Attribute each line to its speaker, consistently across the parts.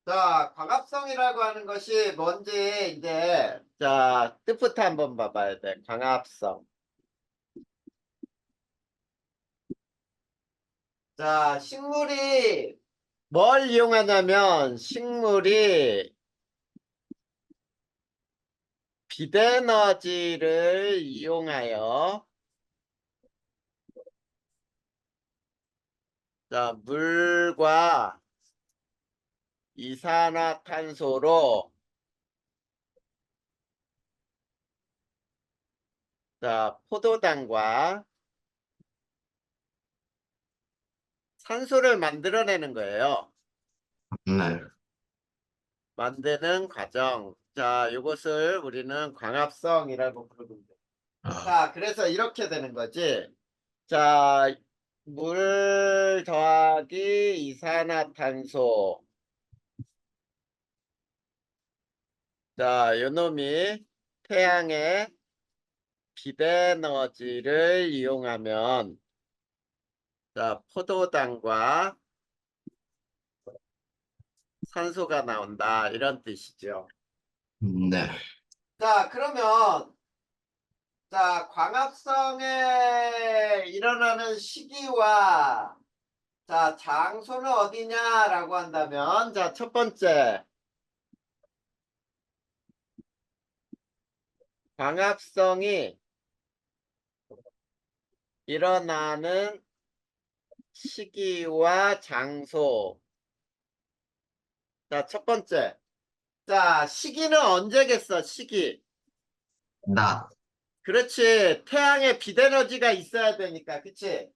Speaker 1: 자, 광합성이라고 하는 것이 뭔지 이제 자, 뜻부터 한번 봐봐야 돼. 광합성. 자, 식물이 뭘 이용하냐면 식물이 비대너지를 이용하여 자, 물과 이산화탄소로 자, 포도당과 산소를 만들어내는 거예요.
Speaker 2: 네.
Speaker 1: 만드는 과정. 자, 이것을 우리는 광합성이라고 부르는데.
Speaker 2: 아,
Speaker 1: 자, 그래서 이렇게 되는 거지. 자, 물 더하기 이산화탄소. 자, 요놈이 태양의 비대너지를 이용하면 자, 포도당과 산소가 나온다. 이런 뜻이죠.
Speaker 2: 네.
Speaker 1: 자, 그러면 자, 광합성에 일어나는 시기와 자, 장소는 어디냐라고 한다면 자, 첫 번째 광합성이 일어나는 시기와 장소. 자, 첫 번째. 자, 시기는 언제겠어? 시기.
Speaker 2: 나.
Speaker 1: 그렇지. 태양에 빛에너지가 있어야 되니까. 그치?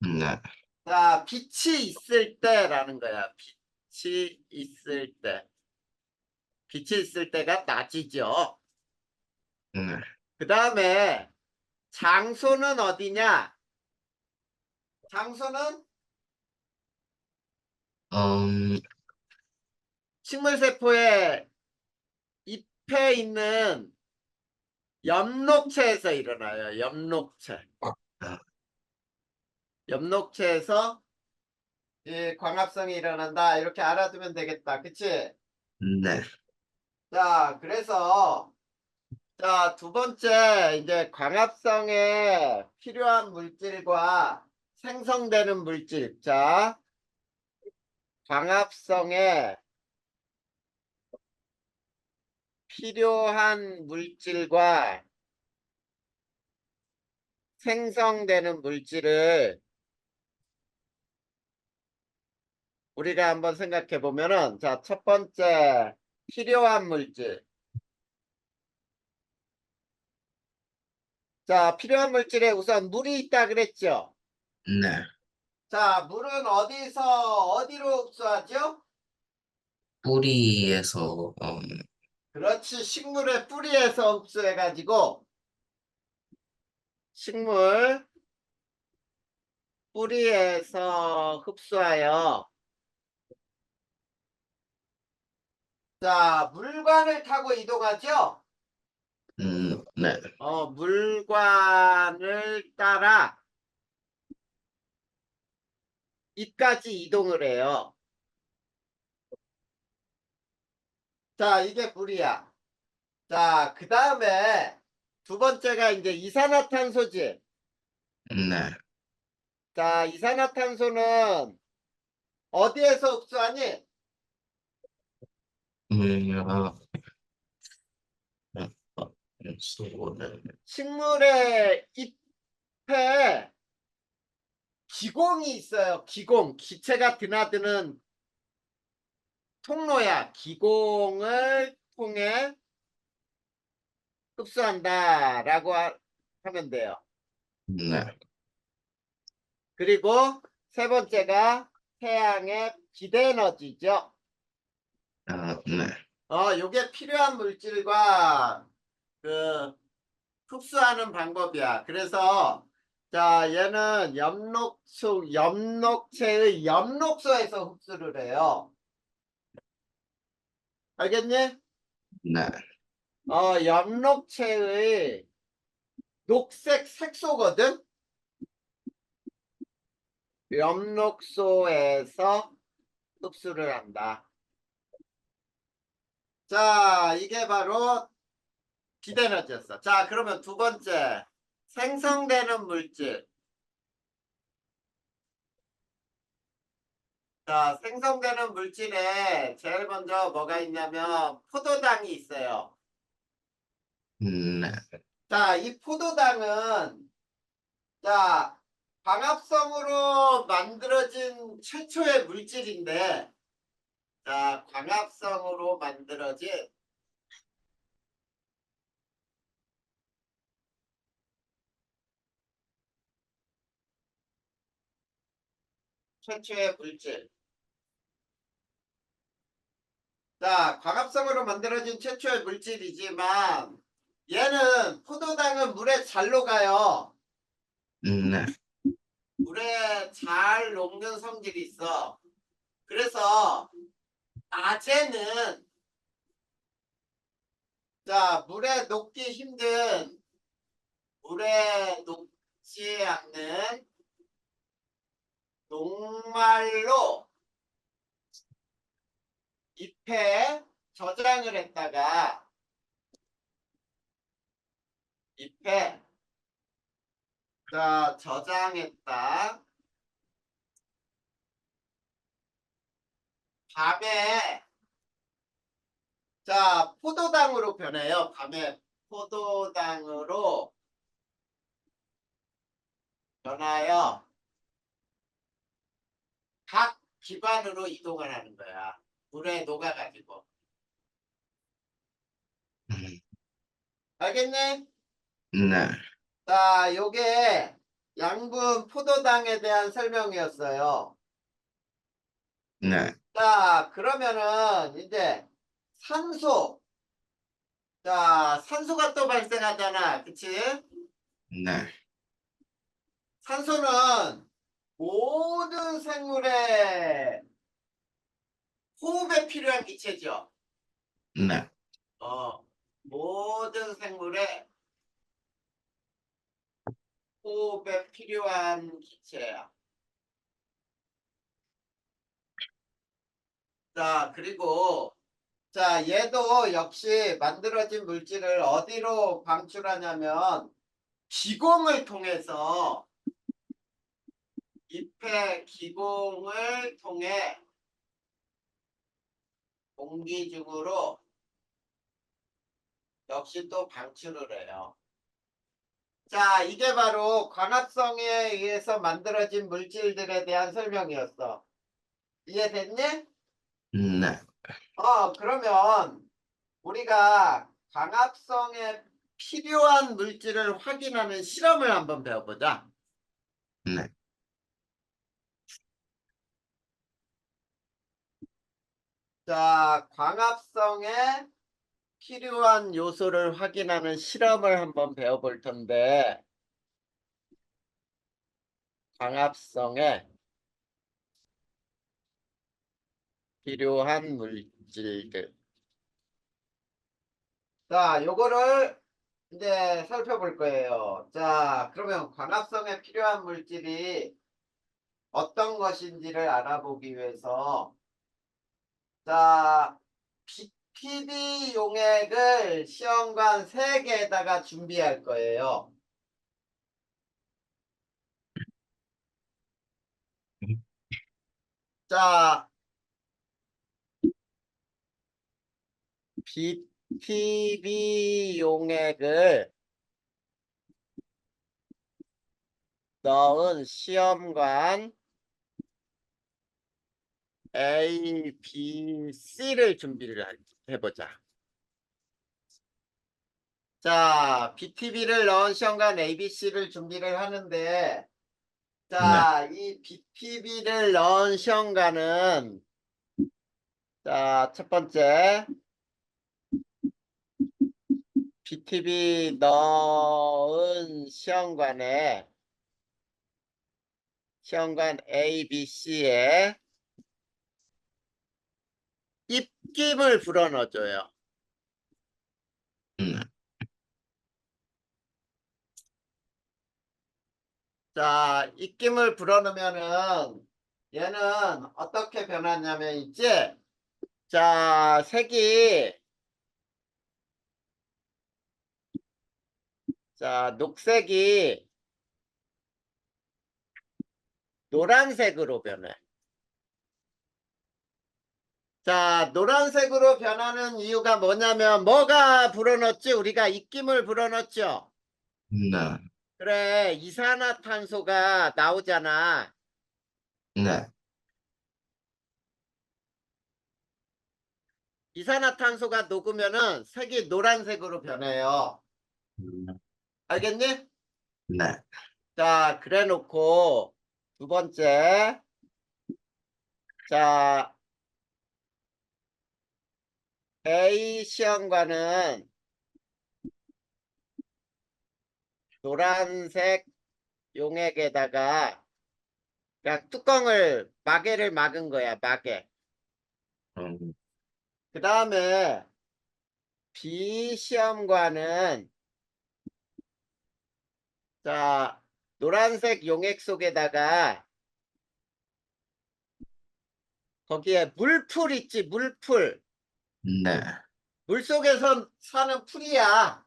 Speaker 2: 네.
Speaker 1: 자, 빛이 있을 때라는 거야. 빛이 있을 때. 빛이 있을 때가 낮이죠.
Speaker 2: 네.
Speaker 1: 그 다음에 장소는 어디냐? 장소는
Speaker 2: 음,
Speaker 1: 식물세포의 잎에 있는 엽록체에서 일어나요. 엽록체.
Speaker 2: 아,
Speaker 1: 엽록체에서 이 광합성이 일어난다. 이렇게 알아두면 되겠다. 그치?
Speaker 2: 네.
Speaker 1: 자, 그래서 자, 두 번째 이제 광합성에 필요한 물질과 생성되는 물질. 자, 광합성에 필요한 물질과 생성되는 물질을 우리가 한번 생각해 보면은 자, 첫 번째 필요한 물질. 자, 필요한 물질에 우선 물이 있다 그랬죠.
Speaker 2: 네.
Speaker 1: 자, 물은 어디로 흡수하죠?
Speaker 2: 뿌리에서,
Speaker 1: 그렇지. 식물의 뿌리에서 흡수해 가지고 식물 뿌리에서 흡수하여 자, 물관을 타고 이동하죠.
Speaker 2: 네.
Speaker 1: 물관을 따라 잎까지 이동을 해요. 자, 이게 물이야. 자, 그 다음에 두 번째가 이제 이산화탄소지.
Speaker 2: 네.
Speaker 1: 자, 이산화탄소는 어디에서 흡수하니?
Speaker 2: 어, 수고는,
Speaker 1: 식물의 잎에 기공이 있어요. 기공. 기체가 드나드는 통로야. 기공을 통해 흡수한다라고 하면 돼요.
Speaker 2: 네.
Speaker 1: 그리고 세 번째가 태양의 비대에너지죠.
Speaker 2: 아, 네.
Speaker 1: 요게 필요한 물질과 그 흡수하는 방법이야. 그래서 자, 얘는 엽록체의 엽록소에서 흡수를 해요. 알겠니?
Speaker 2: 네.
Speaker 1: 엽록체의 녹색 색소거든. 엽록소에서 흡수를 한다. 자, 이게 바로 비대너지였어. 자, 그러면 두 번째. 생성되는 물질. 자, 생성되는 물질에 제일 먼저 뭐가 있냐면 포도당이 있어요.
Speaker 2: 네.
Speaker 1: 자, 이 포도당은 자, 광합성으로 만들어진 최초의 물질인데 자, 광합성으로 만들어진 최초의 물질. 자, 광합성으로 만들어진 최초의 물질이지만 얘는 포도당은 물에 잘 녹아요.
Speaker 2: 네.
Speaker 1: 물에 잘 녹는 성질이 있어. 그래서 낮에는 자, 물에 녹기 힘든 물에 녹지 않는 녹말로 잎에 저장을 했다가 잎에 자, 저장했다. 밤에 자, 포도당으로 변해요. 밤에 포도당으로 변하여 각 기관으로 이동을 하는 거야. 물에 녹아가지고.
Speaker 2: 음,
Speaker 1: 알겠니?
Speaker 2: 네.
Speaker 1: 자, 요게 양분 포도당에 대한 설명이었어요.
Speaker 2: 네.
Speaker 1: 자, 그러면은 이제 산소. 자, 산소가 또 발생하잖아. 그치?
Speaker 2: 네.
Speaker 1: 산소는 모든 생물의 호흡에 필요한 기체죠.
Speaker 2: 네.
Speaker 1: 모든 생물의 호흡에 필요한 기체야. 자, 그리고 자, 얘도 역시 만들어진 물질을 어디로 방출하냐면 기공을 통해서 잎의 기공을 통해 공기 중으로 역시 또 방출을 해요. 자, 이게 바로 광합성에 의해서 만들어진 물질들에 대한 설명이었어. 이해됐니?
Speaker 2: 네.
Speaker 1: 그러면 우리가 광합성에 필요한 물질을 확인하는 실험을 한번 배워보자.
Speaker 2: 네.
Speaker 1: 자, 광합성에 필요한 요소를 확인하는 실험을 한번 배워볼 텐데, 광합성에 필요한 물질들. 자, 요거를 이제 살펴볼 거예요. 자, 그러면 광합성에 필요한 물질이 어떤 것인지를 알아보기 위해서, 자, BPD 용액을 시험관 3개에다가 준비할 거예요. 자, BPD 용액을 넣은 시험관 A, B, C를 준비를 해보자. 자, BTB를 넣은 시험관 A, B, C를 준비를 하는데,
Speaker 2: 네.
Speaker 1: 자, 이 BTB를 넣은 시험관은, 자, 첫 번째, BTB 넣은 시험관에, 시험관 A, B, C에 입김을 불어넣어줘요.
Speaker 2: 네.
Speaker 1: 자, 입김을 불어넣으면은 얘는 어떻게 변하냐면 있지? 자, 색이 자, 녹색이 노란색으로 변해. 자, 노란색으로 변하는 이유가 뭐냐면 뭐가 불어넣었지? 우리가 입김을 불어넣었죠.
Speaker 2: 네,
Speaker 1: 그래, 이산화탄소가 나오잖아.
Speaker 2: 네,
Speaker 1: 이산화탄소가 녹으면은 색이 노란색으로 변해요. 알겠니?
Speaker 2: 네,
Speaker 1: 자, 그래 놓고 두 번째. 자, A 시험관은 노란색 용액에다가 그냥 뚜껑을 마개를 막은 거야, 마개.
Speaker 2: 음,
Speaker 1: 그 다음에 B 시험관은 자, 노란색 용액 속에다가 거기에 물풀 있지, 물풀.
Speaker 2: 네,
Speaker 1: 물 속에서 사는 풀이야.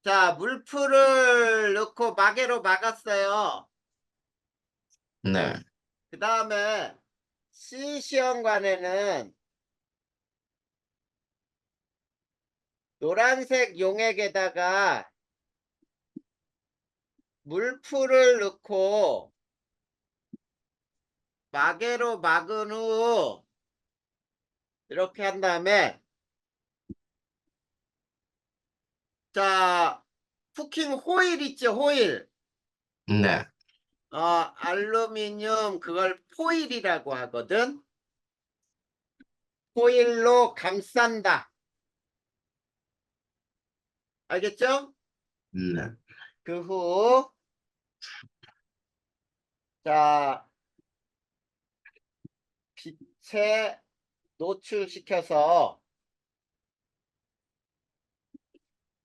Speaker 1: 자, 물풀을 넣고 마개로 막았어요.
Speaker 2: 네,
Speaker 1: 그 다음에 C 시험관에는 노란색 용액에다가 물풀을 넣고 마개로 막은 후 이렇게 한 다음에 자, 쿠킹 호일 있지, 호일.
Speaker 2: 네,
Speaker 1: 알루미늄 그걸 포일이라고 하거든. 포일로 감싼다. 알겠죠?
Speaker 2: 네,
Speaker 1: 그 후, 자, 빛에 노출시켜서,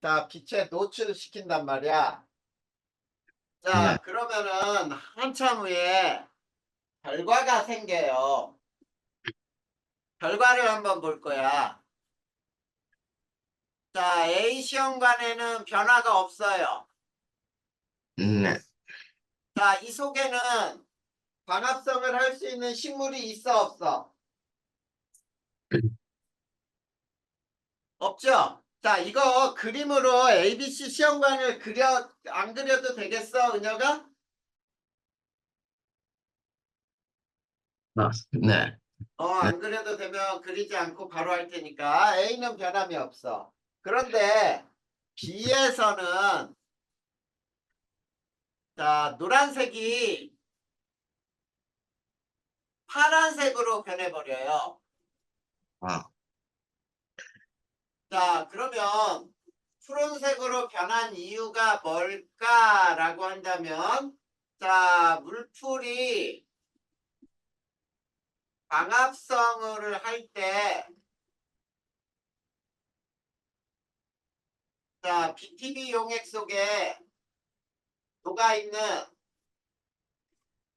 Speaker 1: 자, 빛에 노출시킨단 말이야.
Speaker 2: 네,
Speaker 1: 자, 그러면은 한참 후에 결과가 생겨요. 결과를 한번 볼 거야. 자, A 시험관에는 변화가 없어요.
Speaker 2: 네,
Speaker 1: 자, 이 속에는 광합성을 할 수 있는 식물이 있어, 없어? 없죠? 자, 이거 그림으로 ABC 시험관을 안 그려도 되겠어, 은혁아?
Speaker 2: 네, 네,
Speaker 1: 안 그려도 되면 그리지 않고 바로 할 테니까 A는 변함이 없어. 그런데 B에서는 자, 노란색이 파란색으로 변해버려요.
Speaker 2: 아,
Speaker 1: 자, 그러면 푸른색으로 변한 이유가 뭘까라고 한다면 자, 물풀이 광합성을 할 때 자, BTB 용액 속에 녹아있는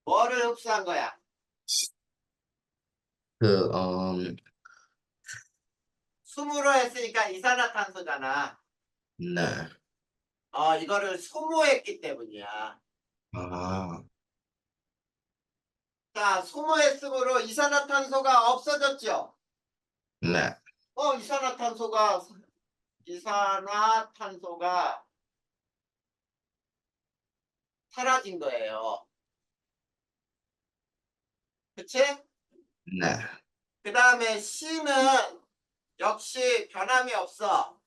Speaker 1: 뭐를 흡수한 거야?
Speaker 2: 그,
Speaker 1: 숨으로 했으니까 이산화탄소잖아.
Speaker 2: 네,
Speaker 1: 이거를 소모했기 때문이야.
Speaker 2: 아,
Speaker 1: 자, 소모했으므로 이산화탄소가 없어졌죠.
Speaker 2: 네,
Speaker 1: 이산화탄소가 사라진 거예요. 그치?
Speaker 2: 네,
Speaker 1: 그 다음에 C는 역시 변함이 없어.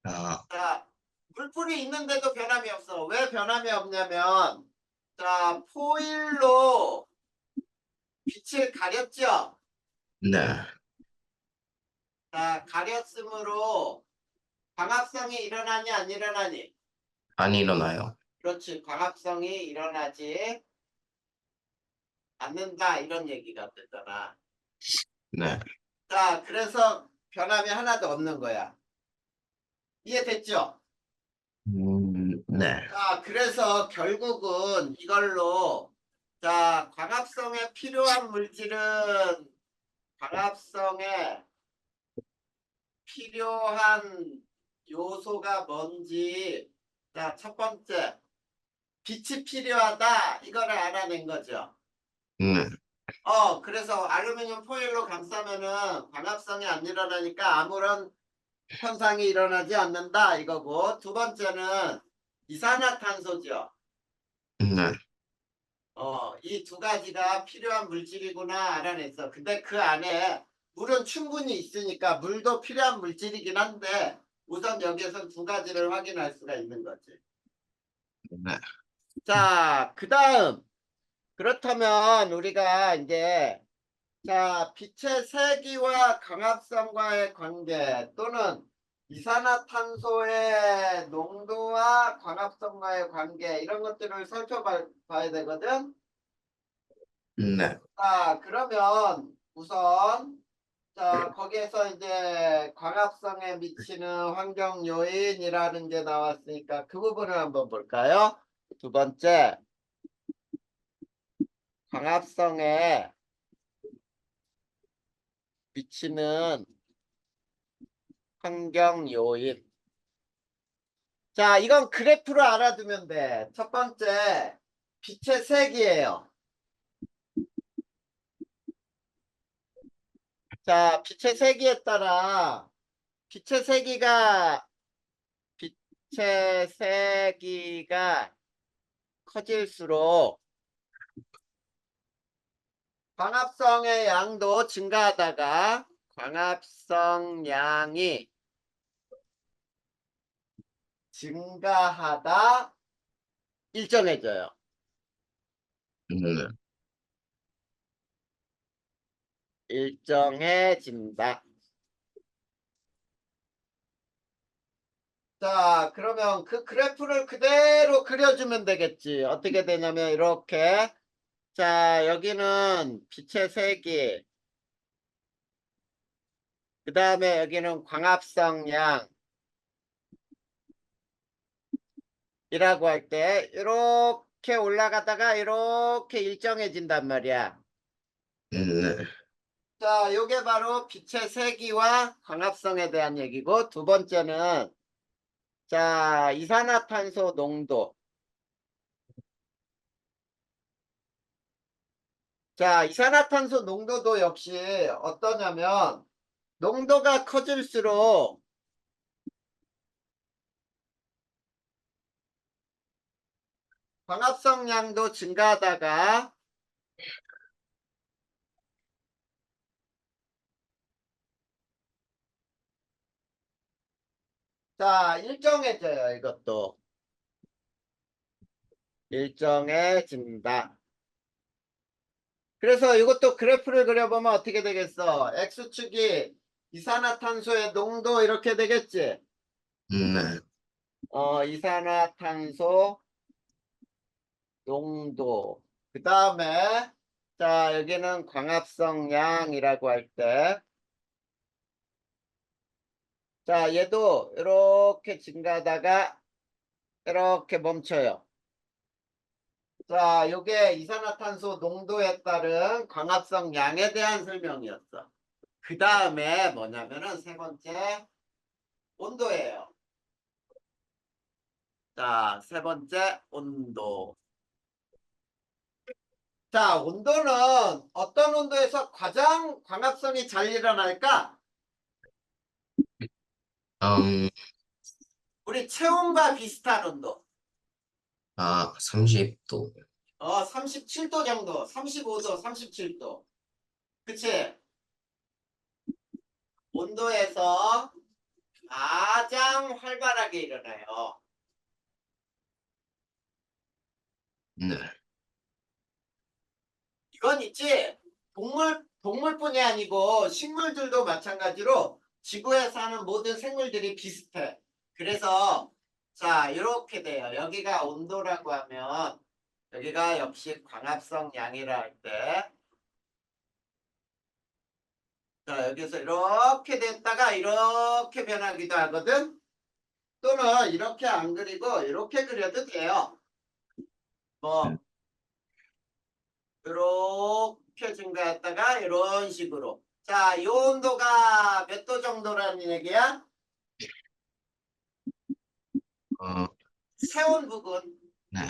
Speaker 2: 아,
Speaker 1: 자, 물풀이 있는데도 변함이 없어. 왜 변함이 없냐면, 자, 포일로 빛을 가렸죠?
Speaker 2: 네,
Speaker 1: 자, 가렸으므로 광합성이 일어나니 안 일어나니?
Speaker 2: 안 일어나요.
Speaker 1: 그렇지. 광합성이 일어나지 않는다. 이런 얘기가 되잖아.
Speaker 2: 네,
Speaker 1: 자, 그래서 변함이 하나도 없는 거야. 이해됐죠?
Speaker 2: 네,
Speaker 1: 자, 그래서 결국은 이걸로 자, 광합성에 필요한 물질은 광합성에 필요한 요소가 뭔지. 자, 첫 번째. 빛이 필요하다. 이거를 알아낸 거죠.
Speaker 2: 네.
Speaker 1: 그래서 알루미늄 포일로 감싸면은 광합성이 안 일어나니까 아무런 현상이 일어나지 않는다. 이거고. 두 번째는 이산화탄소죠.
Speaker 2: 네.
Speaker 1: 이 두 가지가 필요한 물질이구나 알아냈어. 근데 그 안에 물은 충분히 있으니까 물도 필요한 물질이긴 한데 우선 여기에서 두 가지를 확인할 수가 있는 거지.
Speaker 2: 네.
Speaker 1: 자, 그 다음. 그렇다면 우리가 이제 자, 빛의 세기와 강합성과의 관계 또는 이산화탄소의 농도와 광합성과의 관계 이런 것들을 살펴봐야 되거든.
Speaker 2: 네.
Speaker 1: 자, 그러면 우선 자, 거기에서 이제 광합성에 미치는 환경 요인이라는 게 나왔으니까 그 부분을 한번 볼까요? 두 번째, 광합성에 미치는 환경 요인. 자, 이건 그래프로 알아두면 돼. 첫 번째, 빛의 색이에요. 자, 빛의 세기에 따라 빛의 세기가 빛의 세기가 커질수록 광합성의 양도 증가하다가 광합성 양이 증가하다 일정해져요.
Speaker 2: 네.
Speaker 1: 일정해진다. 자, 그러면 그 그래프를 그대로 그려주면 되겠지. 어떻게 되냐면 이렇게. 자, 여기는 빛의 세기. 그 다음에 여기는 광합성 양이라고 할 때 이렇게 올라가다가 이렇게 일정해진단 말이야.
Speaker 2: 네.
Speaker 1: 자, 요게 바로 빛의 세기와 광합성에 대한 얘기고 두 번째는 자, 이산화탄소 농도. 자, 이산화탄소 농도도 역시 어떠냐면 농도가 커질수록 광합성 양도 증가하다가 자, 일정해져요. 이것도 일정해진다. 그래서 이것도 그래프를 그려보면 어떻게 되겠어? X축이 이산화탄소의 농도 이렇게 되겠지?
Speaker 2: 네.
Speaker 1: 이산화탄소 농도. 그 다음에 자, 여기는 광합성 양이라고 할 때 자, 얘도 이렇게 증가하다가 이렇게 멈춰요. 자, 요게 이산화탄소 농도에 따른 광합성 양에 대한 설명이었어. 그 다음에 뭐냐면은 세 번째 온도예요. 자, 세 번째 온도. 자, 온도는 어떤 온도에서 가장 광합성이 잘 일어날까?
Speaker 2: 음,
Speaker 1: 우리 체온과 비슷한 온도.
Speaker 2: 30도.
Speaker 1: 37도 정도, 35도, 37도. 그치? 온도에서 가장 활발하게 일어나요.
Speaker 2: 네.
Speaker 1: 이건 있지? 동물뿐이 아니고 식물들도 마찬가지로 지구에 사는 모든 생물들이 비슷해. 그래서 자, 이렇게 돼요. 여기가 온도라고 하면 여기가 역시 광합성 양이라 할 때 자, 여기서 이렇게 됐다가 이렇게 변하기도 하거든. 또는 이렇게 안 그리고 이렇게 그려도 돼요. 뭐 이렇게 증가했다가 이런 식으로. 자, 이 온도가 몇 도 정도라는 얘기야? 체온 부근
Speaker 2: 네.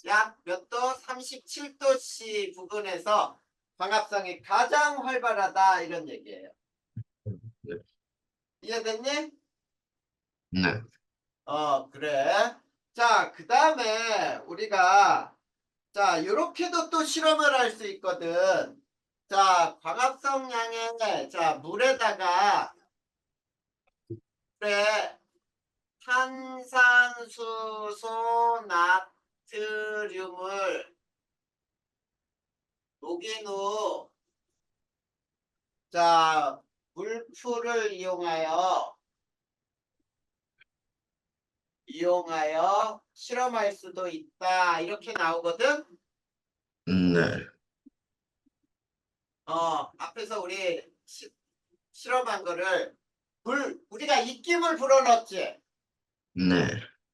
Speaker 1: 약 몇 도? 37도씨 부근에서 광합성이 가장 활발하다 이런 얘기예요.
Speaker 2: 네.
Speaker 1: 이해됐니?
Speaker 2: 네.
Speaker 1: 그래. 자, 그 다음에 우리가 자, 이렇게도 또 실험을 할 수 있거든. 자, 광합성량의 자, 물에다가 물에 탄산수소 나트륨을 녹인 후 자, 물풀을 이용하여 실험할 수도 있다. 이렇게 나오거든.
Speaker 2: 네.
Speaker 1: 앞에서 우리 실험한 거를 우리가 입김을 불어넣었지.
Speaker 2: 네.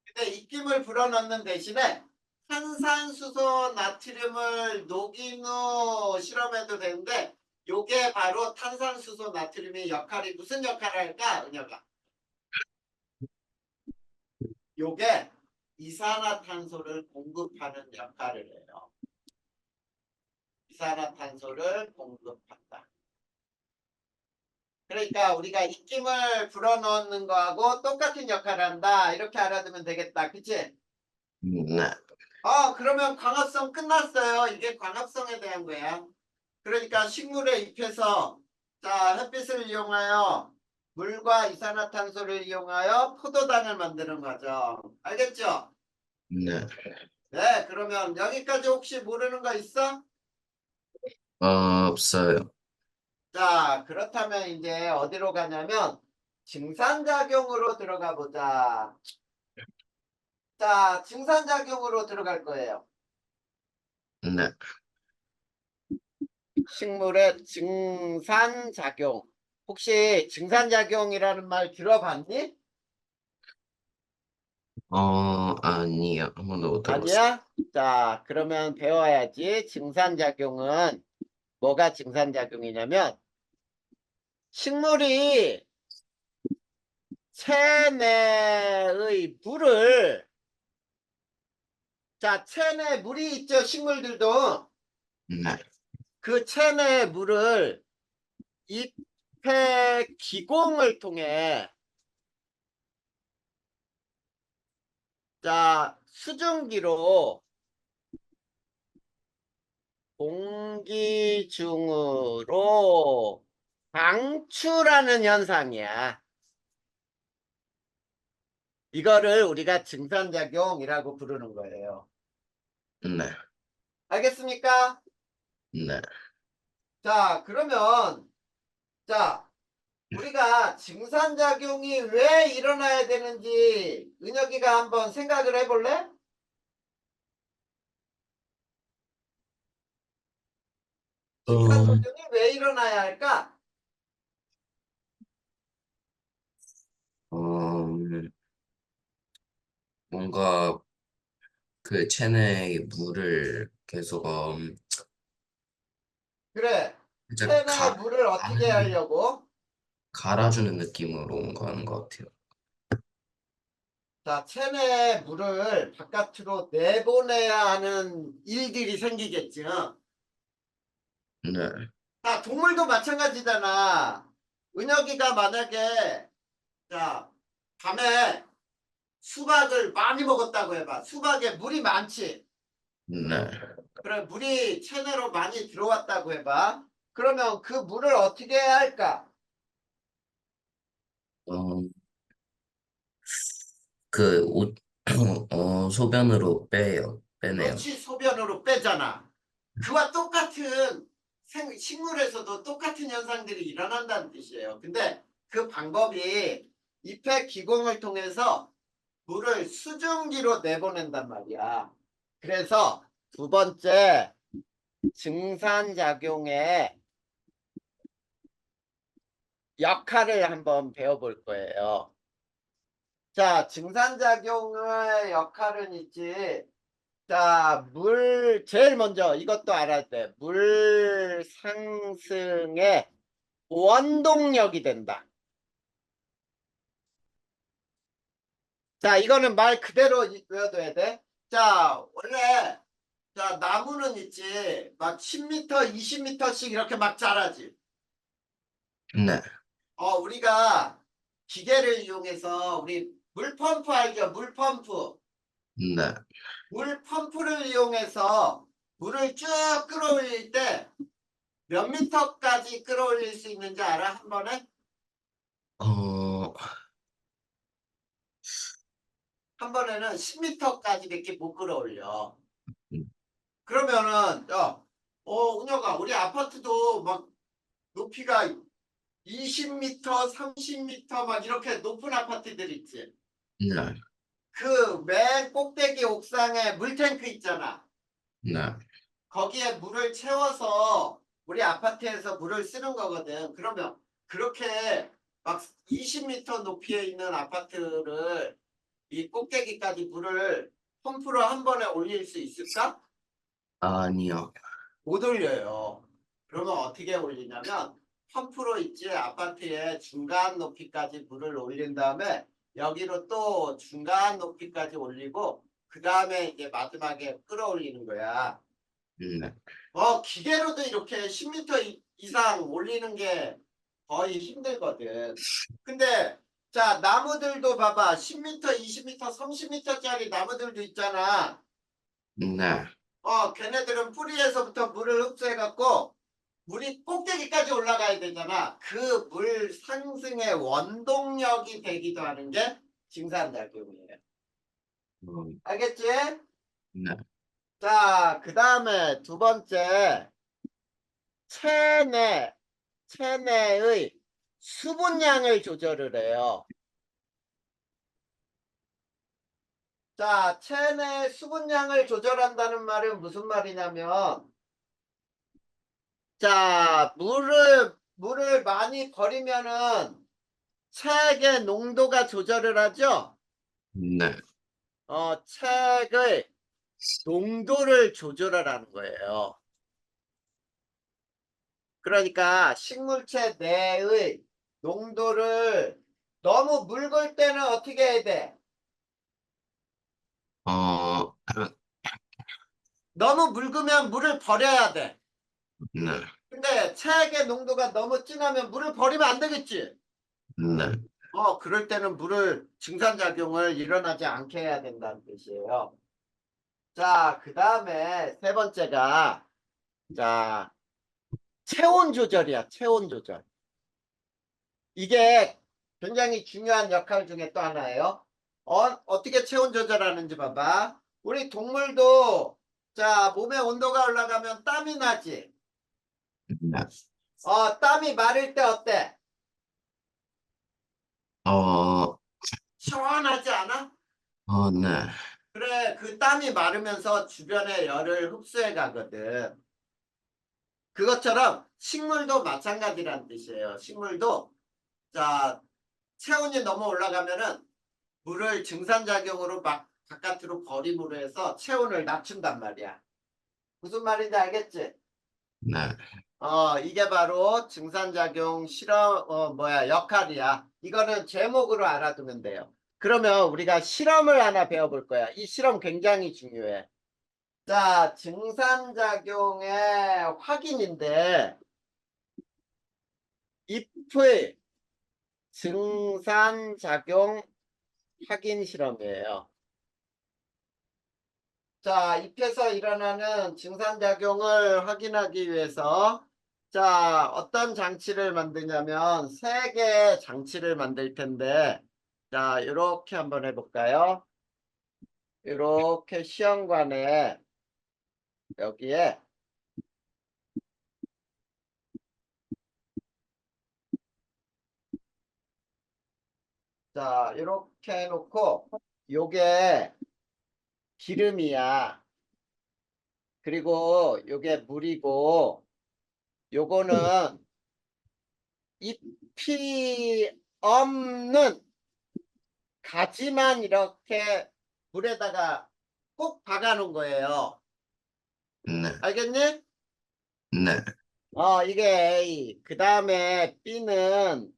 Speaker 1: 근데 입김을 불어넣는 대신에 탄산수소 나트륨을 녹인 후 실험해도 되는데 요게 바로 탄산수소 나트륨의 역할이 무슨 역할을 할까? 은혁아. 요게 이산화탄소를 공급하는 역할을 해요. 이산화탄소를 공급한다. 그러니까 우리가 입김을 불어넣는 거하고 똑같은 역할을 한다. 이렇게 알아두면 되겠다. 그치?
Speaker 2: 네.
Speaker 1: 그러면 광합성 끝났어요. 이게 광합성에 대한 거야. 그러니까 식물의 잎에서 자 햇빛을 이용하여 물과 이산화탄소를 이용하여 포도당을 만드는 거죠. 알겠죠?
Speaker 2: 네.
Speaker 1: 네, 그러면 여기까지 혹시 모르는 거 있어?
Speaker 2: 없어요.
Speaker 1: 자, 그렇다면 이제 어디로 가냐면 증산작용으로 들어가 보자. 자, 증산작용으로 들어갈 거예요.
Speaker 2: 네.
Speaker 1: 식물의 증산작용. 혹시 증산작용이라는 말 들어봤니?
Speaker 2: 아니요. 한 번도 못 들어봤어요.
Speaker 1: 아니야? 자, 그러면 배워야지. 증산작용은 뭐가 증산작용이냐면 식물이 체내의 물을 자, 체내 물이 있죠. 식물들도
Speaker 2: 네.
Speaker 1: 그 체내 물을 잎의 기공을 통해 자, 수증기로 공기 중으로 방출하는 현상이야. 이거를 우리가 증산작용이라고 부르는 거예요.
Speaker 2: 네.
Speaker 1: 알겠습니까?
Speaker 2: 네.
Speaker 1: 자, 그러면 자, 우리가 증산작용이 왜 일어나야 되는지 은혁이가 한번 생각을 해볼래?
Speaker 2: 음,
Speaker 1: 증산작용이 왜 일어나야 할까?
Speaker 2: 음, 뭔가 그 체내의 물을 계속
Speaker 1: 그래.
Speaker 2: 이제
Speaker 1: 체내 물을 어떻게 하려고?
Speaker 2: 갈아주는 느낌으로 뭔가 하는 것 같아요.
Speaker 1: 자, 체내 물을 바깥으로 내보내야 하는 일들이 생기겠죠.
Speaker 2: 네.
Speaker 1: 자, 동물도 마찬가지잖아. 은혁이가 만약에 자, 밤에 수박을 많이 먹었다고 해봐. 수박에 물이 많지.
Speaker 2: 네.
Speaker 1: 그래, 물이 체내로 많이 들어왔다고 해봐. 그러면 그 물을 어떻게 해야 할까?
Speaker 2: 어, 그 옷, 소변으로 빼내요.
Speaker 1: 그렇지, 소변으로 빼잖아. 그와 똑같은 식물에서도 똑같은 현상들이 일어난다는 뜻이에요. 근데 그 방법이 잎의 기공을 통해서 물을 수증기로 내보낸단 말이야. 그래서 두 번째 증산작용의 역할을 한번 배워볼 거예요. 자, 증산작용의 역할은 있지. 자, 제일 먼저 이것도 알아야 돼. 물 상승의 원동력이 된다. 자, 이거는 말 그대로 외워둬야 돼. 자, 원래 자, 나무는 있지. 막 10m, 20m씩 이렇게 막 자라지.
Speaker 2: 네,
Speaker 1: 우리가 기계를 이용해서 우리 물펌프 알죠? 물펌프.
Speaker 2: 네.
Speaker 1: 물펌프를 이용해서 물을 쭉 끌어올릴 때 몇 미터까지 끌어올릴 수 있는지 알아? 한 번에?
Speaker 2: 어,
Speaker 1: 한 번에는 10m까지밖에 못 끌어올려.
Speaker 2: 음,
Speaker 1: 그러면은 은혁아, 우리 아파트도 막 높이가 20m, 30m 막 이렇게 높은 아파트들 있지.
Speaker 2: 네,
Speaker 1: 그 맨 꼭대기 옥상에 물탱크 있잖아.
Speaker 2: 네.
Speaker 1: 거기에 물을 채워서 우리 아파트에서 물을 쓰는 거거든. 그러면 그렇게 막 20m 높이에 있는 아파트를 이 꼭대기까지 물을 펌프로 한 번에 올릴 수 있을까?
Speaker 2: 아니요.
Speaker 1: 못 올려요. 그러면 어떻게 올리냐면 펌프로 있지 아파트의 중간 높이까지 물을 올린 다음에 여기로 또 중간 높이까지 올리고 그 다음에 이제 마지막에 끌어올리는 거야.
Speaker 2: 네,
Speaker 1: 기계로도 이렇게 10m 이상 올리는 게 거의 힘들거든. 근데 자 나무들도 봐봐 10m, 20m, 30m짜리 나무들도 있잖아.
Speaker 2: 네.
Speaker 1: 걔네들은 뿌리에서부터 물을 흡수해갖고 물이 꼭대기까지 올라가야 되잖아. 그 물 상승의 원동력이 되기도 하는 게 증산작용이에요.
Speaker 2: 어,
Speaker 1: 알겠지?
Speaker 2: 네.
Speaker 1: 자, 그 다음에 두 번째, 체내, 체내의 수분량을 조절을 해요. 자, 체내 수분량을 조절한다는 말은 무슨 말이냐면, 자, 물을 많이 버리면은 책의 농도가 조절을 하죠?
Speaker 2: 네.
Speaker 1: 책의 농도를 조절하라는 거예요. 그러니까 식물체 내의 농도를 너무 묽을 때는 어떻게 해야 돼?
Speaker 2: 어,
Speaker 1: 너무 묽으면 물을 버려야 돼.
Speaker 2: 네,
Speaker 1: 근데 책의 농도가 너무 진하면 물을 버리면 안 되겠지?
Speaker 2: 네.
Speaker 1: 그럴 때는 물을 증산작용을 일어나지 않게 해야 된다는 뜻이에요. 자, 그 다음에 세 번째가 자, 체온 조절이야. 체온 조절. 이게 굉장히 중요한 역할 중에 또 하나예요. 어떻게 체온 조절하는지 봐봐. 우리 동물도 자 몸의 온도가 올라가면 땀이 나지.
Speaker 2: 네.
Speaker 1: 땀이 마를 때 어때?
Speaker 2: 어,
Speaker 1: 시원하지 않아?
Speaker 2: 네.
Speaker 1: 그래, 그 땀이 마르면서 주변의 열을 흡수해 가거든. 그것처럼 식물도 마찬가지라는 뜻이에요. 식물도 자 체온이 너무 올라가면은 물을 증산작용으로 막 바깥으로 버림으로 해서 체온을 낮춘단 말이야. 무슨 말인지 알겠지?
Speaker 2: 네.
Speaker 1: 이게 바로 증산작용 실험, 역할이야. 이거는 제목으로 알아두면 돼요. 그러면 우리가 실험을 하나 배워볼 거야. 이 실험 굉장히 중요해. 자, 증산작용의 확인인데, 잎의 증산작용 확인 실험이에요. 자, 잎에서 일어나는 증산작용을 확인하기 위해서 자, 어떤 장치를 만드냐면 세 개의 장치를 만들 텐데 자, 이렇게 한번 해볼까요? 이렇게 시험관에 여기에 자, 이렇게 해놓고 요게 기름이야. 그리고 요게 물이고 요거는 잎이 없는 가지만 이렇게 물에다가 꼭 박아 놓은 거예요.
Speaker 2: 네.
Speaker 1: 알겠니?
Speaker 2: 네.
Speaker 1: 이게 A. 그 다음에 B는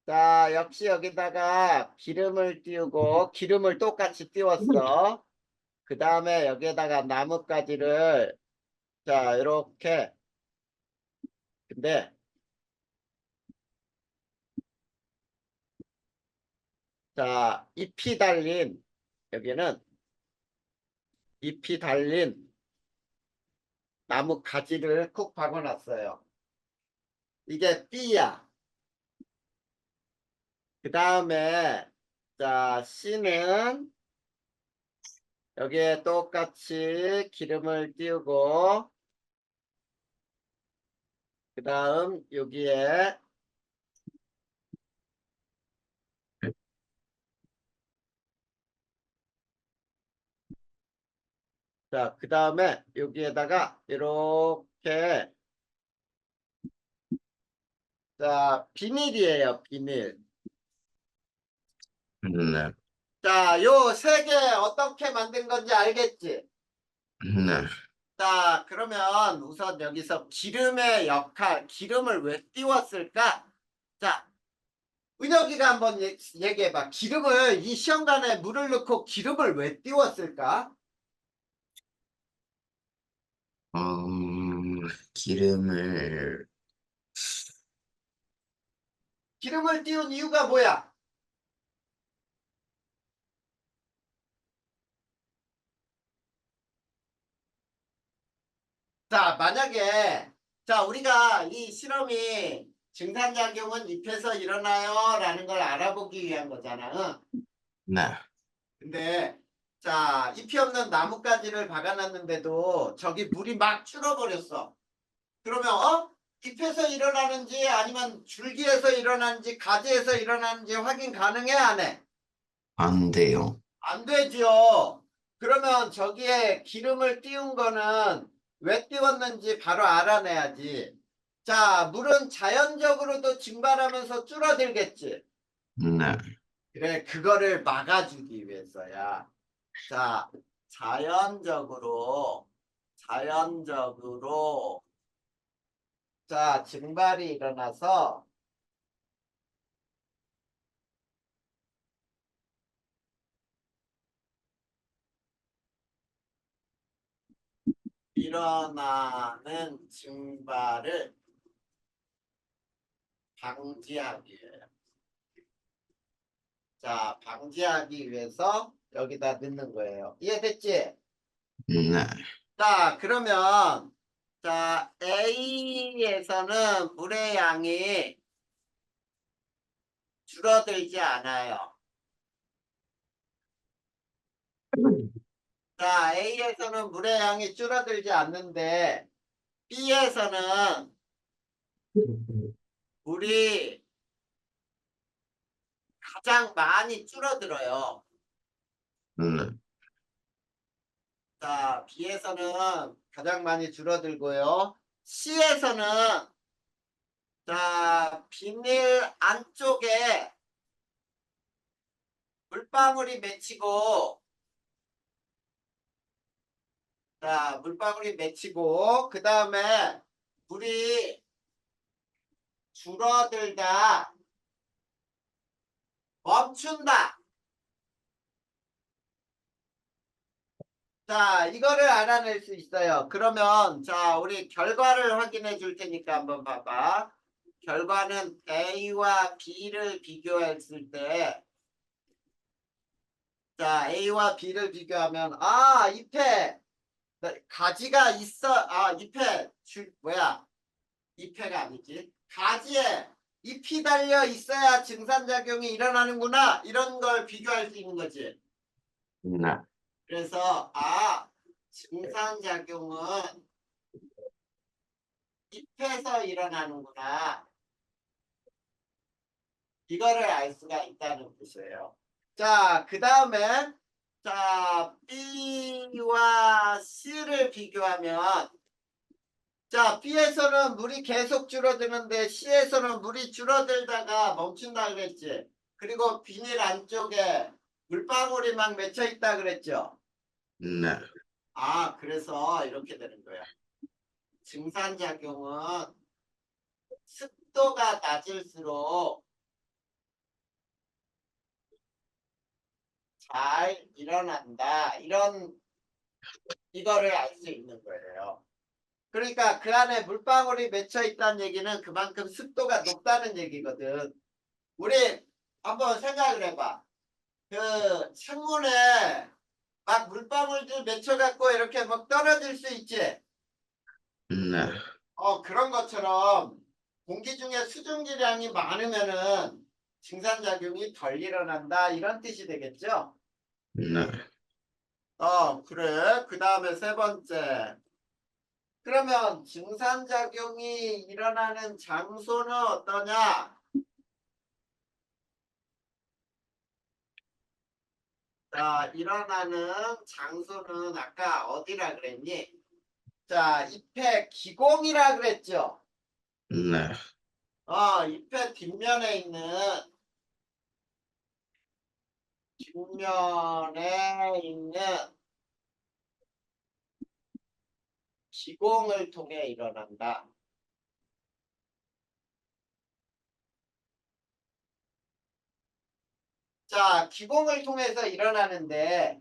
Speaker 1: 자, 역시 여기다가 기름을 띄우고 기름을 똑같이 띄웠어. 그 다음에 여기에다가 나뭇가지를 자, 이렇게 근데 자, 여기는 잎이 달린 나무 가지를 쿡 박아놨어요. 이게 B야. 그 다음에 자 C는 여기에 똑같이 기름을 띄우고 그 다음 여기에 자 그 다음에 여기에다가 이렇게 자 비닐이에요. 비닐.
Speaker 2: 네.
Speaker 1: 자 요 세 개 어떻게 만든 건지 알겠지?
Speaker 2: 네.
Speaker 1: 자, 그러면 우선 여기서 기름의 역할, 기름을 왜 띄웠을까? 자, 은혁이가 한번 얘기해봐. 기름을, 이 시험관에 물을 넣고 기름을 왜 띄웠을까?
Speaker 2: 기름을,
Speaker 1: 기름을 띄운 이유가 뭐야? 자, 만약에, 자, 우리가 이 실험이 증산작용은 잎에서 일어나요? 라는 걸 알아보기 위한 거잖아. 응?
Speaker 2: 네.
Speaker 1: 근데 자 잎이 없는 나뭇가지를 박아놨는데도 저기 물이 막 줄어버렸어. 그러면 잎에서 일어나는지 아니면 줄기에서 일어나는지 가지에서 일어나는지 확인 가능해 안 해?
Speaker 2: 안 돼요.
Speaker 1: 안 되지요. 그러면 저기에 기름을 띄운 거는 왜 띄웠는지 바로 알아내야지. 자 물은 자연적으로도 증발하면서 줄어들겠지.
Speaker 2: 네.
Speaker 1: 그래 그거를 막아주기 위해서야. 자, 자연적으로, 자, 증발이 일어나서, 일어나는 증발을 방지하기 위해요. 자, 방지하기 위해서 여기다 넣는 거예요. 이해됐지?
Speaker 2: 네.
Speaker 1: 자, 그러면, 자, A에서는 물의 양이 줄어들지 않아요. 자, A에서는 물의 양이 줄어들지 않는데, B에서는 물이 가장 많이 줄어들어요.
Speaker 2: 네.
Speaker 1: 자, B에서는 가장 많이 줄어들고요. C에서는 자, 비닐 안쪽에 물방울이 맺히고 자, 물방울이 맺히고 그 다음에 물이 줄어들다 멈춘다. 자, 이거를 알아낼 수 있어요. 그러면 자, 우리 결과를 확인해 줄 테니까 한번 봐봐. 결과는 A와 B를 비교했을 때 자, A와 B를 비교하면 잎에 가지가 있어. 잎에 잎에가 아니지. 가지에 잎이 달려 있어야 증산작용이 일어나는구나. 이런 걸 비교할 수 있는 거지.
Speaker 2: 네.
Speaker 1: 그래서 증산작용은 잎에서 일어나는구나. 이거를 알 수가 있다는 뜻이에요. 자, 그 다음에 자, B와 C를 비교하면 자, B에서는 물이 계속 줄어드는데 C에서는 물이 줄어들다가 멈춘다 그랬지. 그리고 비닐 안쪽에 물방울이 막 맺혀 있다 그랬죠.
Speaker 2: 네.
Speaker 1: 그래서 이렇게 되는 거야. 증산작용은 습도가 낮을수록 잘 일어난다. 이거를 알 수 있는 거예요. 그러니까 그 안에 물방울이 맺혀 있다는 얘기는 그만큼 습도가 높다는 얘기거든. 우리 한번 생각을 해봐. 그 창문에 막 물방울들 맺혀갖고 이렇게 막 떨어질 수 있지.
Speaker 2: 네.
Speaker 1: 그런 것처럼 공기 중에 수증기량이 많으면은 증산작용이 덜 일어난다. 이런 뜻이 되겠죠?
Speaker 2: 네.
Speaker 1: 그래. 그 다음에 세 번째. 그러면 증산작용이 일어나는 장소는 어떠냐? 자, 일어나는 장소는 아까 어디라 그랬니? 자, 잎의 기공이라 그랬죠?
Speaker 2: 네.
Speaker 1: 잎의 뒷면에 있는 기공을 통해 일어난다. 자, 기공을 통해서 일어나는데,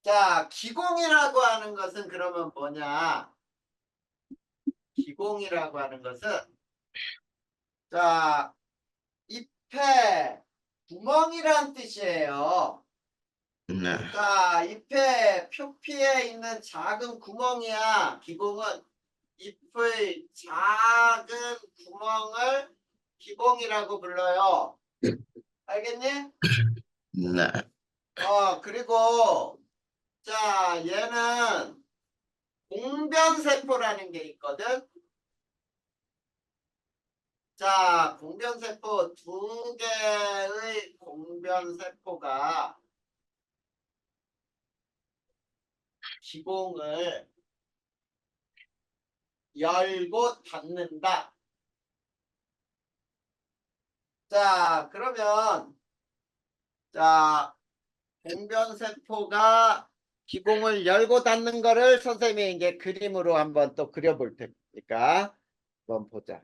Speaker 1: 자, 기공이라고 하는 것은 그러면 뭐냐? 기공이라고 하는 것은, 자, 잎에 구멍이란 뜻이에요.
Speaker 2: 네.
Speaker 1: 자, 잎의 표피에 있는 작은 구멍이야. 기공은 잎의 작은 구멍을 기공이라고 불러요. 알겠니?
Speaker 2: 네.
Speaker 1: 그리고 자, 얘는 공변세포라는 게 있거든. 자, 공변세포 두 개의 공변세포가 기공을 열고 닫는다. 자, 그러면 자, 공변세포가 기공을 열고 닫는 거를 선생님이 이제 그림으로 한번 또 그려볼 테니까 한번 보자.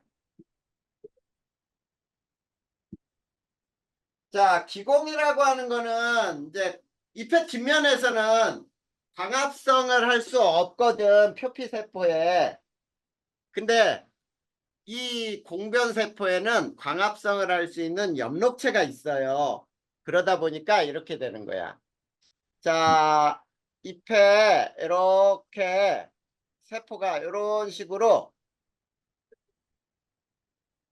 Speaker 1: 자, 기공이라고 하는 거는 이제 잎의 뒷면에서는 광합성을 할 수 없거든, 표피세포에. 근데 이 공변세포에는 광합성을 할 수 있는 엽록체가 있어요. 그러다 보니까 이렇게 되는 거야. 자, 잎에 이렇게 세포가 이런 식으로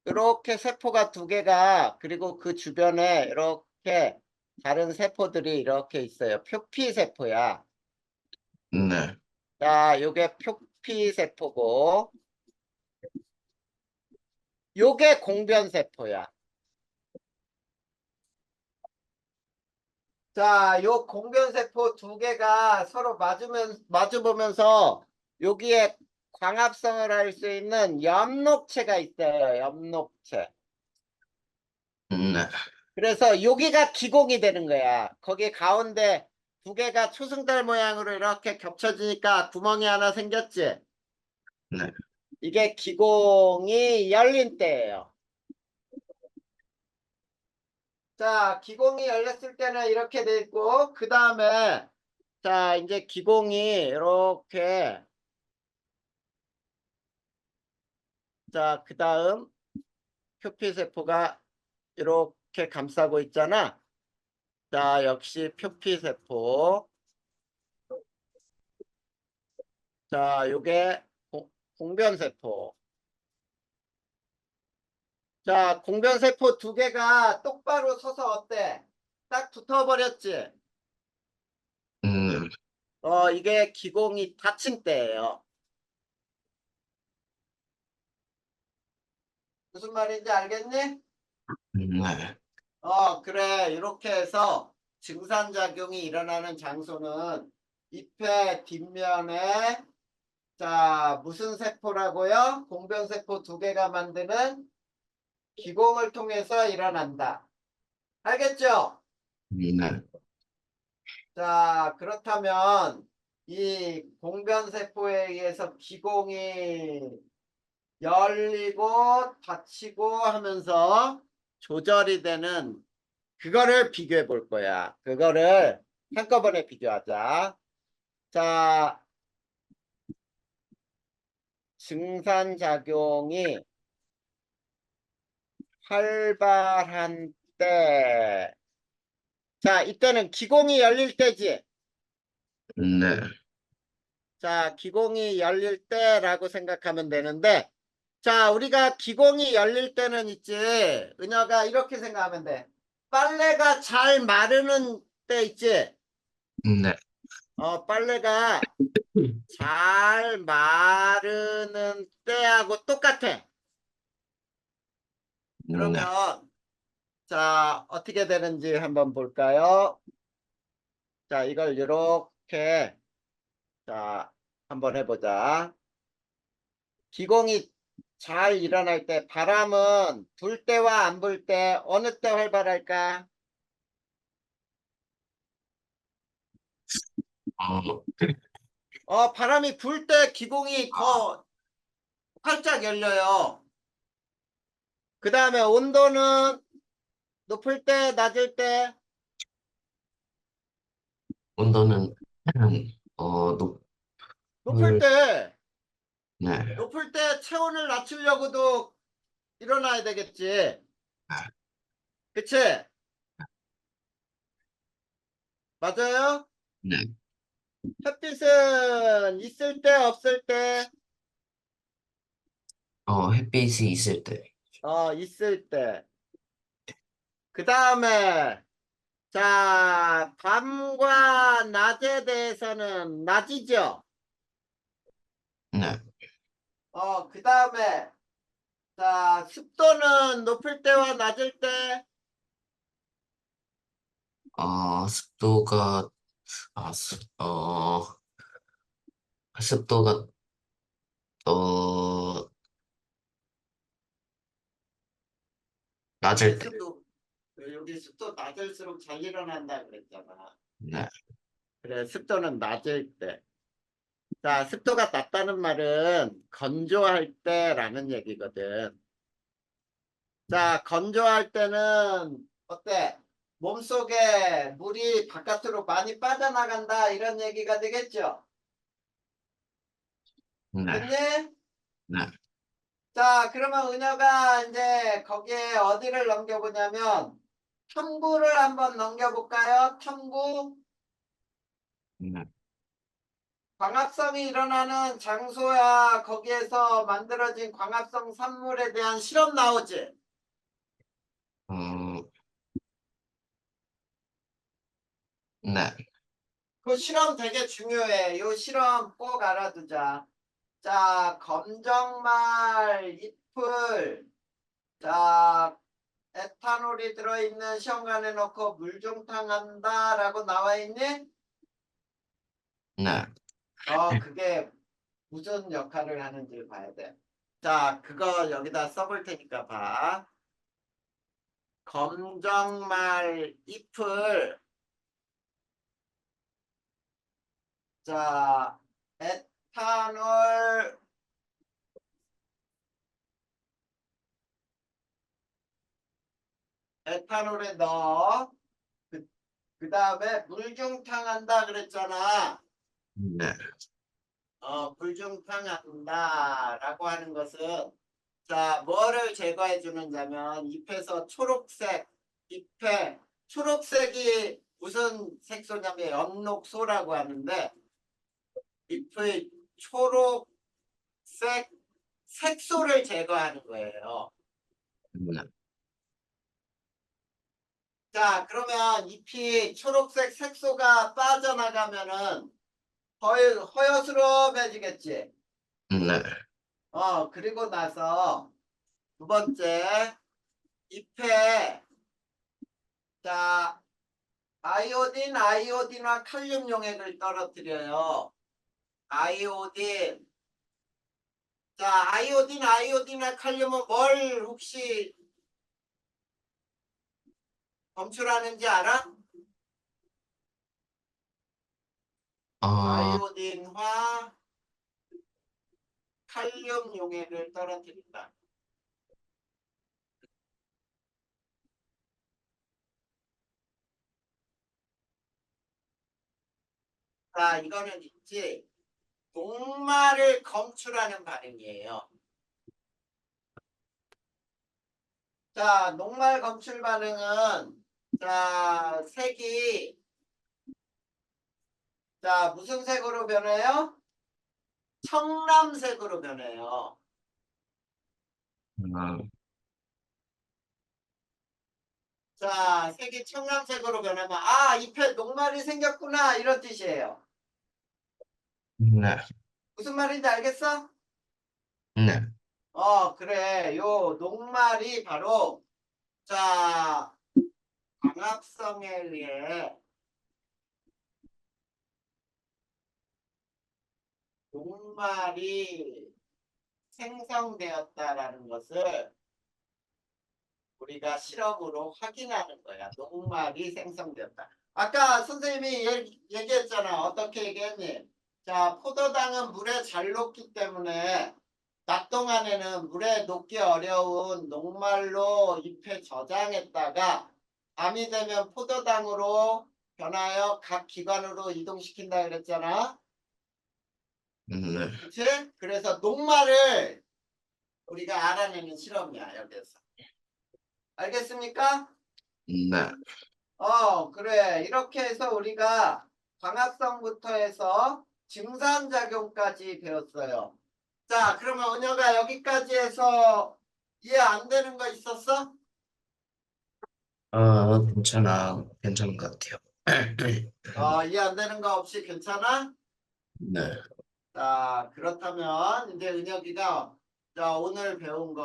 Speaker 1: 이렇게 세포가 두 개가 그리고 그 주변에 이렇게 다른 세포들이 이렇게 있어요. 표피세포야.
Speaker 2: 네.
Speaker 1: 자, 요게 표피세포고 요게 공변세포야. 자, 요 공변세포 두 개가 서로 마주보면서 여기에 광합성을 할 수 있는 엽록체가 있어요. 엽록체.
Speaker 2: 네.
Speaker 1: 그래서 여기가 기공이 되는 거야. 거기 가운데 두 개가 초승달 모양으로 이렇게 겹쳐지니까 구멍이 하나 생겼지.
Speaker 2: 네.
Speaker 1: 이게 기공이 열린 때예요. 자, 기공이 열렸을 때는 이렇게 돼 있고 그 다음에 자, 이제 기공이 이렇게 자, 그 다음 표피세포가 이렇게 감싸고 있잖아. 자, 역시 표피세포. 자, 요게 공변세포. 자, 공변세포 두 개가 똑바로 서서 어때? 딱 붙어버렸지? 이게 기공이 닫힌 때예요. 무슨 말인지 알겠니?
Speaker 2: 네.
Speaker 1: 그래. 이렇게 해서 증산작용이 일어나는 장소는 잎의 뒷면에 자, 무슨 세포라고요? 공변세포 두 개가 만드는 기공을 통해서 일어난다. 알겠죠?
Speaker 2: 네.
Speaker 1: 자, 그렇다면 이 공변세포에 의해서 기공이 열리고 닫히고 하면서 조절이 되는 그거를 비교해 볼 거야. 그거를 한꺼번에 비교하자. 자, 증산작용이 활발한 때. 자, 이때는 기공이 열릴 때지.
Speaker 2: 네.
Speaker 1: 자, 기공이 열릴 때라고 생각하면 되는데, 자, 우리가 기공이 열릴 때는 있지. 은혁아, 이렇게 생각하면 돼. 빨래가 잘 마르는 때 있지.
Speaker 2: 네.
Speaker 1: 빨래가 잘 마르는 때하고 똑같아.
Speaker 2: 네.
Speaker 1: 그러면, 자, 어떻게 되는지 한번 볼까요? 자, 이걸 이렇게, 자, 한번 해보자. 기공이 잘 일어날 때 바람은 불 때와 안 불 때 어느 때 활발할까?
Speaker 2: 어,
Speaker 1: 바람이 불 때 기공이 더 활짝 열려요. 그 다음에 온도는 높을 때, 낮을 때,
Speaker 2: 온도는,
Speaker 1: 높을
Speaker 2: 높을,
Speaker 1: 때,
Speaker 2: 네.
Speaker 1: 높을 때 체온을 낮추려고도 일어나야 되겠지. 그치? 맞아요?
Speaker 2: 네.
Speaker 1: 햇빛은 있을 때, 없을 때,
Speaker 2: 햇빛이 있을 때.
Speaker 1: 있을 때. 그 다음에 자, 밤과 낮에 대해서는 낮이죠.
Speaker 2: 네.
Speaker 1: 그 다음에 자, 습도는 높을 때와 낮을 때,
Speaker 2: 습도가, 아, 습, 어, 습도가, 어, 낮을 때.
Speaker 1: 습도 여기 습도 낮을수록 잘 일어난다 그랬잖아.
Speaker 2: 네.
Speaker 1: 그래, 습도는 낮을 때. 자, 습도가 낮다는 말은 건조할 때라는 얘기거든. 자, 건조할 때는 어때? 몸속에 물이 바깥으로 많이 빠져나간다 이런 얘기가 되겠죠?
Speaker 2: 네.
Speaker 1: 됐니?
Speaker 2: 네.
Speaker 1: 자, 그러면 은혁아 이제 거기에 어디를 넘겨보냐면 탐구를 한번 넘겨볼까요? 탐구.
Speaker 2: 네.
Speaker 1: 광합성이 일어나는 장소야 거기에서 만들어진 광합성 산물에 대한 실험 나오지?
Speaker 2: 어, 네.
Speaker 1: 그 실험 되게 중요해. 이 실험 꼭 알아두자. 자, 검정말 잎을 자 에탄올이 들어있는 시험관에 넣고 물중탕한다라고 나와 있니?
Speaker 2: 네.
Speaker 1: 그게 무슨 역할을 하는지 봐야 돼. 자, 그거 여기다 써볼 테니까 봐. 검정말 잎을 자 에탄올 에탄올에 넣어. 그 다음에 물중탕한다 그랬잖아.
Speaker 2: 네.
Speaker 1: 물중탕한다라고 하는 것은 자 뭐를 제거해 주는냐면 잎에서 초록색 잎에 초록색이 무슨 색소냐면 엽록소라고 하는데 잎의 초록색 색소를 제거하는 거예요.
Speaker 2: 네.
Speaker 1: 자, 그러면 잎이 초록색 색소가 빠져나가면은 허여스러워지겠지.
Speaker 2: 네.
Speaker 1: 그리고 나서 두 번째, 잎에 자, 아이오딘과 칼륨 용액을 떨어뜨려요. 아이오딘. 자, 아이오딘과 칼륨은 뭘 혹시 검출하는지 알아?
Speaker 2: 어,
Speaker 1: 아이오딘과 칼륨 용액을 떨어뜨린다. 자, 이거는 있지. 녹말을 검출하는 반응이에요. 자, 녹말 검출 반응은 자, 색이 자, 무슨 색으로 변해요? 청람색으로 변해요. 자, 색이 청람색으로 변하면 아, 잎에 녹말이 생겼구나 이런 뜻이에요.
Speaker 2: 네.
Speaker 1: 무슨 말인지 알겠어?
Speaker 2: 네.
Speaker 1: 그래. 요 녹말이 바로 자, 광합성에 의해 녹말이 생성되었다라는 것을 우리가 실험으로 확인하는 거야. 녹말이 생성되었다. 아까 선생님이 얘기했잖아. 어떻게 얘기했니? 자, 포도당은 물에 잘 녹기 때문에 낮 동안에는 물에 녹기 어려운 녹말로 잎에 저장했다가 밤이 되면 포도당으로 변하여 각 기관으로 이동시킨다 그랬잖아.
Speaker 2: 네.
Speaker 1: 그치? 그래서 녹말을 우리가 알아내는 실험이야, 여기서. 알겠습니까?
Speaker 2: 네.
Speaker 1: 그래. 이렇게 해서 우리가 광합성부터 해서 증산작용까지 배웠어요. 자, 그러면 은혁아 여기까지 해서 이해 안 되는 거 있었어?
Speaker 2: 괜찮아. 괜찮은 것 같아요.
Speaker 1: 이해 안 되는 거 없이 괜찮아?
Speaker 2: 네.
Speaker 1: 자, 그렇다면 이제 은혁이가 자, 오늘 배운 거